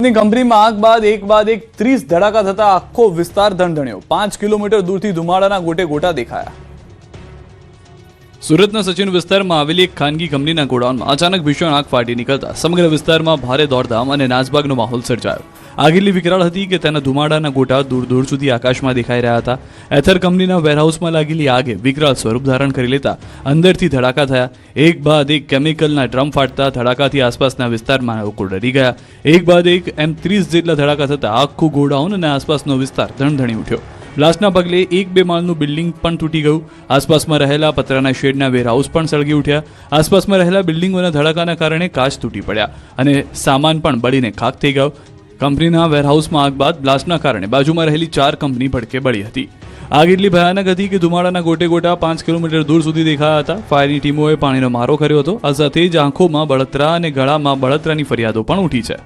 કંપનીમાં આગ બાદ એક 30 ધડાકા થતા આખો વિસ્તાર ધણધણ્યો। 5 કિલોમીટર દૂરથી ધુમાડાના ગોટે ગોટા દેખાયા। સુરતના સચિન વિસ્તારમાં આવેલી એક ખાનગી કંપનીના ગોડાઉનમાં અચાનક ભીષણ આગ ફાટી નીકળતા સમગ્ર વિસ્તારમાં ભારે દોડધામ અને નાસભાગનો માહોલ સર્જાયો। આગ એટલી વિકરાળ હતી કે તેના ધુમાડાના ગોટા દૂર દૂર સુધી આકાશમાં દેખાઈ રહ્યા હતા। એથર કંપનીના વેરહાઉસમાં લાગેલી આગે વિકરાળ સ્વરૂપ ધારણ કરી લેતા અંદરથી ધડાકા થયા। એક બાદ એક કેમિકલના ડ્રમ ફાટતા ધડાકાથી આસપાસના વિસ્તારમાં લોકો ડરી ગયા। એક બાદ એક એમ 30 જેટલા ધડાકા થતા આખું ગોડાઉન અને આસપાસનો વિસ્તાર ધણધણી ઉઠ્યો। બ્લાસ્ટના પગલે 1-2 માળનું બિલ્ડિંગ પણ તૂટી ગયું। આસપાસમાં રહેલા પતરાના શેડના વેરહાઉસ પણ સળગી ઉઠ્યા। આસપાસમાં રહેલા બિલ્ડિંગોના ધડાકાના કારણે કાચ તૂટી પડ્યા અને સામાન પણ બળીને ખાખ થઈ ગયો। કંપનીના વેરહાઉસમાં આગ બાદ બ્લાસ્ટના કારણે બાજુમાં રહેલી 4 કંપની ભડકે બળી હતી। આગ એટલી ભયાનક હતી કે ધુમાડાના ગોટે ગોટા 5 કિલોમીટર દૂર સુધી દેખાયા હતા। ફાયરની ટીમોએ પાણીનો મારો કર્યો હતો। આ સાથે જ આંખોમાં બળતરા અને ગળામાં બળતરાની ફરિયાદો પણ ઉઠી છે।